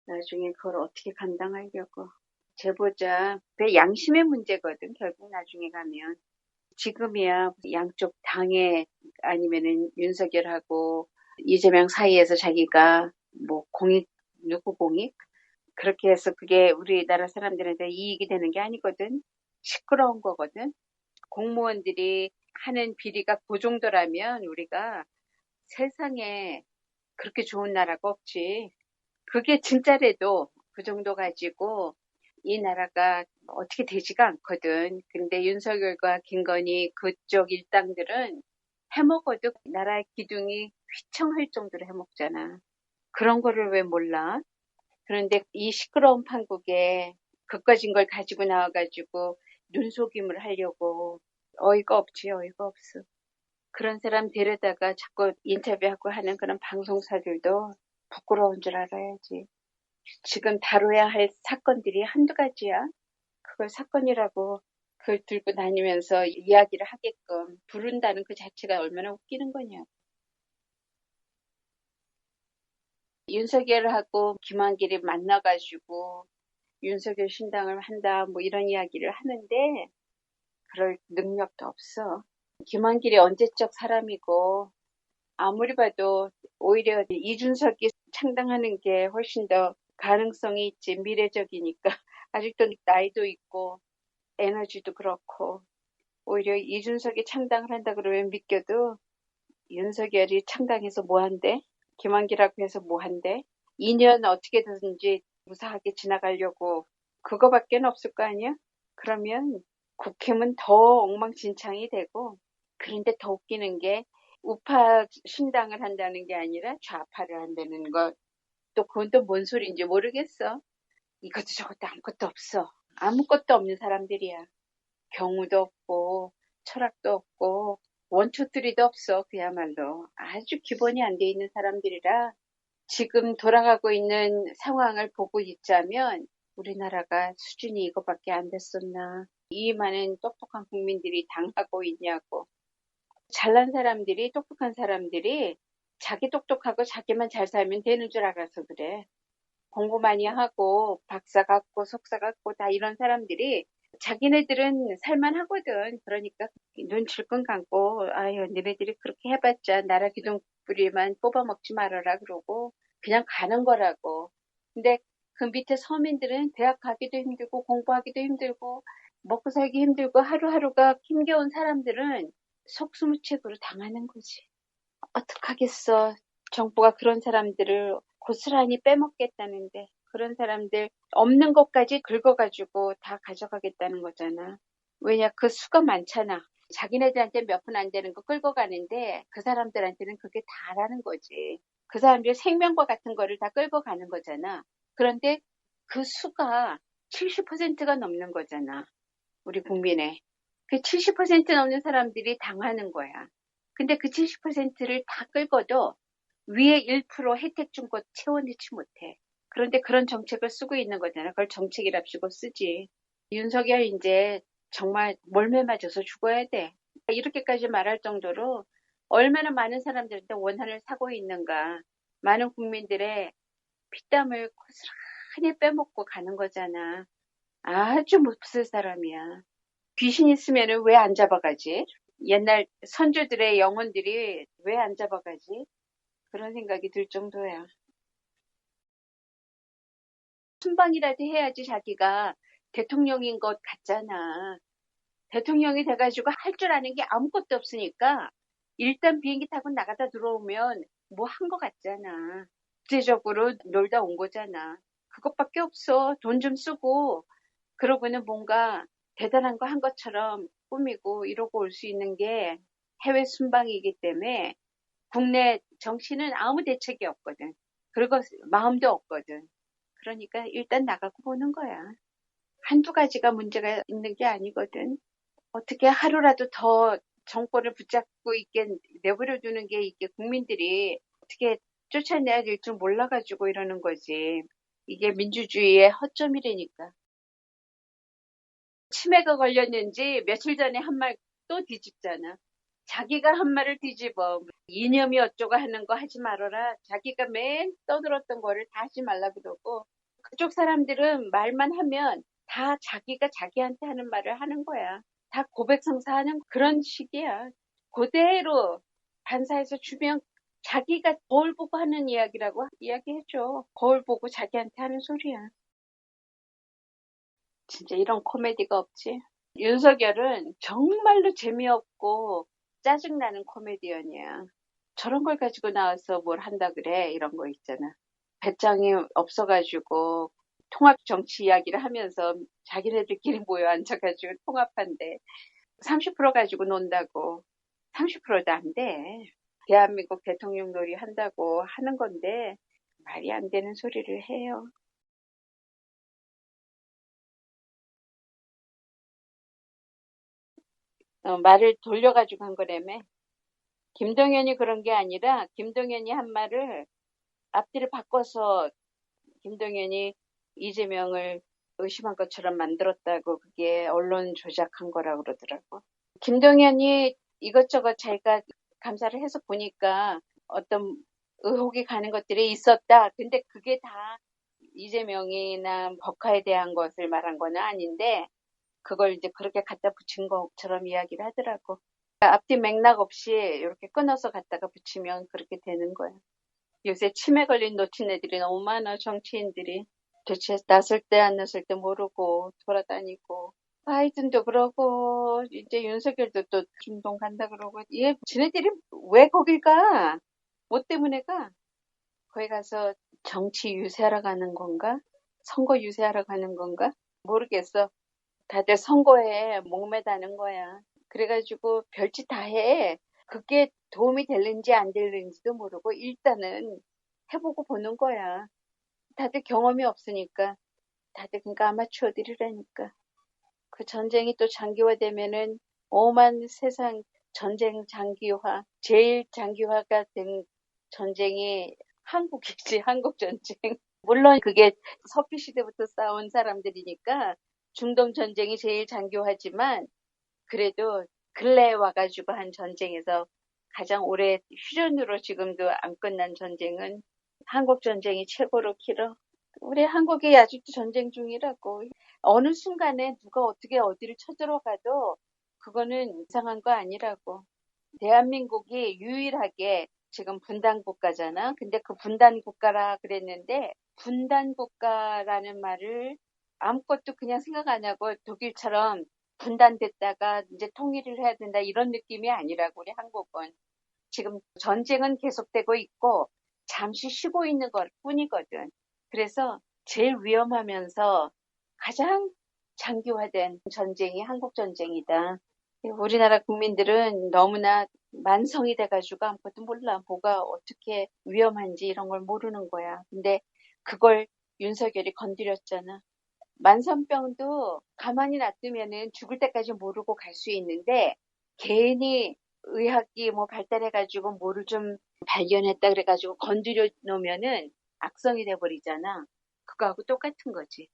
나중에 그걸 어떻게 감당하려고. 제보자, 그 양심의 문제거든, 결국 나중에 가면. 지금이야 양쪽 당에 아니면은 윤석열하고 이재명 사이에서 자기가 뭐 공익, 누구 공익? 그렇게 해서 그게 우리나라 사람들한테 이익이 되는 게 아니거든. 시끄러운 거거든. 공무원들이 하는 비리가 그 정도라면 우리가 세상에 그렇게 좋은 나라가 없지. 그게 진짜래도 그 정도 가지고 이 나라가 어떻게 되지가 않거든. 근데 윤석열과 김건희 그쪽 일당들은 해먹어도 나라의 기둥이 휘청할 정도로 해먹잖아. 그런 거를 왜 몰라? 그런데 이 시끄러운 판국에 그까진 걸 가지고 나와가지고 눈속임을 하려고 어이가 없지, 어이가 없어. 그런 사람 데려다가 자꾸 인터뷰하고 하는 그런 방송사들도 부끄러운 줄 알아야지. 지금 다뤄야 할 사건들이 한두 가지야. 그걸 사건이라고 그걸 들고 다니면서 이야기를 하게끔 부른다는 그 자체가 얼마나 웃기는 거냐. 윤석열하고 김한길이 만나가지고 윤석열 신당을 한다 뭐 이런 이야기를 하는데 그럴 능력도 없어. 김한길이 언제적 사람이고 아무리 봐도 오히려 이준석이 창당하는 게 훨씬 더 가능성이 있지 미래적이니까 아직도 나이도 있고 에너지도 그렇고 오히려 이준석이 창당을 한다 그러면 믿겨도 윤석열이 창당해서 뭐 한대? 김한길하고 해서 뭐 한대? 2년 어떻게든지 무사하게 지나가려고 그거밖에 없을 거 아니야? 그러면 국힘은 더 엉망진창이 되고 그런데 더 웃기는 게 우파 신당을 한다는 게 아니라 좌파를 한다는 것. 또 그건 또 뭔 소리인지 모르겠어. 이것도 저것도 아무것도 없어. 아무것도 없는 사람들이야. 경우도 없고 철학도 없고 원투쓰리도 없어. 그야말로 아주 기본이 안 돼 있는 사람들이라 지금 돌아가고 있는 상황을 보고 있자면 우리나라가 수준이 이거밖에 안 됐었나. 이 많은 똑똑한 국민들이 당하고 있냐고. 잘난 사람들이 똑똑한 사람들이 자기 똑똑하고 자기만 잘 살면 되는 줄 알아서 그래. 공부 많이 하고 박사 갖고 석사 갖고 다 이런 사람들이 자기네들은 살만하거든. 그러니까 눈 질끈 감고 아유 너네들이 그렇게 해봤자 나라 기둥뿌리만 뽑아먹지 말아라 그러고 그냥 가는 거라고. 근데 그 밑에 서민들은 대학 가기도 힘들고 공부하기도 힘들고 먹고 살기 힘들고 하루하루가 힘겨운 사람들은 속수무책으로 당하는 거지. 어떡하겠어. 정부가 그런 사람들을 고스란히 빼먹겠다는데 그런 사람들 없는 것까지 긁어가지고 다 가져가겠다는 거잖아. 왜냐 그 수가 많잖아. 자기네들한테 몇 푼 안 되는 거 끌고 가는데 그 사람들한테는 그게 다라는 거지. 그 사람들 생명과 같은 거를 다 끌고 가는 거잖아. 그런데 그 수가 70%가 넘는 거잖아. 우리 국민의. 그 70% 넘는 사람들이 당하는 거야. 근데 그 70%를 다 끌고도 위에 1% 혜택 준 거 채워넣지 못해. 그런데 그런 정책을 쓰고 있는 거잖아. 그걸 정책이랍시고 쓰지. 윤석열 이제 정말 몰매 맞아서 죽어야 돼. 이렇게까지 말할 정도로 얼마나 많은 사람들한테 원한을 사고 있는가. 많은 국민들의 피땀을 고스란히 빼먹고 가는 거잖아. 아주 몹쓸 사람이야. 귀신 있으면은 왜 안 잡아가지? 옛날 선조들의 영혼들이 왜 안 잡아가지? 그런 생각이 들 정도야. 순방이라도 해야지 자기가 대통령인 것 같잖아. 대통령이 돼가지고 할 줄 아는 게 아무것도 없으니까 일단 비행기 타고 나가다 들어오면 뭐 한 것 같잖아. 국제적으로 놀다 온 거잖아. 그것밖에 없어. 돈 좀 쓰고 그러고는 뭔가 대단한 거 한 것처럼 꾸미고 이러고 올 수 있는 게 해외 순방이기 때문에 국내 정치는 아무 대책이 없거든. 그리고 마음도 없거든. 그러니까 일단 나가고 보는 거야. 한두 가지가 문제가 있는 게 아니거든. 어떻게 하루라도 더 정권을 붙잡고 있게 내버려 두는 게 이게 국민들이 어떻게 쫓아내야 될 줄 몰라가지고 이러는 거지. 이게 민주주의의 허점이라니까. 치매가 걸렸는지 며칠 전에 한 말 또 뒤집잖아. 자기가 한 말을 뒤집어. 이념이 어쩌고 하는 거 하지 말아라. 자기가 맨 떠들었던 거를 다 하지 말라 그러고, 그쪽 사람들은 말만 하면 다 자기가 자기한테 하는 말을 하는 거야. 다 고백성사하는 그런 식이야. 그대로 반사해서 주면 자기가 거울 보고 하는 이야기라고 이야기해줘. 거울 보고 자기한테 하는 소리야. 진짜 이런 코미디가 없지. 윤석열은 정말로 재미없고 짜증나는 코미디언이야. 저런 걸 가지고 나와서 뭘 한다 그래. 이런 거 있잖아. 배짱이 없어가지고 통합 정치 이야기를 하면서 자기네들끼리 모여 앉아가지고 통합한대. 30% 가지고 논다고. 30%도 안 돼. 대한민국 대통령 놀이 한다고 하는 건데 말이 안 되는 소리를 해요. 말을 돌려가지고 한 거라며. 김동연이 그런 게 아니라 김동연이 한 말을 앞뒤를 바꿔서 김동연이 이재명을 의심한 것처럼 만들었다고 그게 언론 조작한 거라고 그러더라고. 김동연이 이것저것 자기가 감사를 해서 보니까 어떤 의혹이 가는 것들이 있었다. 근데 그게 다 이재명이나 법카에 대한 것을 말한 건 아닌데 그걸 이제 그렇게 갖다 붙인 것처럼 이야기를 하더라고. 앞뒤 맥락 없이 이렇게 끊어서 갖다가 붙이면 그렇게 되는 거야. 요새 치매 걸린 놓친 애들이 너무 많아, 정치인들이. 대체 났을 때 안 났을 때 모르고 돌아다니고. 바이든도 그러고 이제 윤석열도 또 중동 간다 그러고 얘 지네들이 왜 거길 가? 뭐 때문에 가? 거기 가서 정치 유세하러 가는 건가? 선거 유세하러 가는 건가? 모르겠어. 다들 선거에 목매다는 거야. 그래가지고 별짓 다 해. 그게 도움이 될는지 안 될는지도 모르고 일단은 해보고 보는 거야. 다들 경험이 없으니까. 다들 그러니까 아마추어들이라니까. 그 전쟁이 또 장기화되면은 오만 세상 전쟁 장기화, 제일 장기화가 된 전쟁이 한국이지, 한국 전쟁. 물론 그게 석기 시대부터 싸운 사람들이니까 중동 전쟁이 제일 장기화지만 그래도 근래에 와가지고 한 전쟁에서 가장 오래 휴전으로 지금도 안 끝난 전쟁은 한국 전쟁이 최고로 길어. 우리 한국이 아직도 전쟁 중이라고. 어느 순간에 누가 어떻게 어디를 쳐들어가도 그거는 이상한 거 아니라고. 대한민국이 유일하게 지금 분단 국가잖아. 근데 그 분단 국가라 그랬는데 분단 국가라는 말을 아무것도 그냥 생각 안 하고 독일처럼 분단됐다가 이제 통일을 해야 된다 이런 느낌이 아니라고 우리 한국은. 지금 전쟁은 계속되고 있고 잠시 쉬고 있는 것 뿐이거든. 그래서 제일 위험하면서 가장 장기화된 전쟁이 한국 전쟁이다. 우리나라 국민들은 너무나 만성이 돼가지고 아무것도 몰라. 뭐가 어떻게 위험한지 이런 걸 모르는 거야. 근데 그걸 윤석열이 건드렸잖아. 만성병도 가만히 놔두면은 죽을 때까지 모르고 갈 수 있는데 괜히 의학이 뭐 발달해가지고 뭐를 좀 발견했다 그래가지고 건드려 놓으면은 악성이 돼버리잖아. 그거하고 똑같은 거지.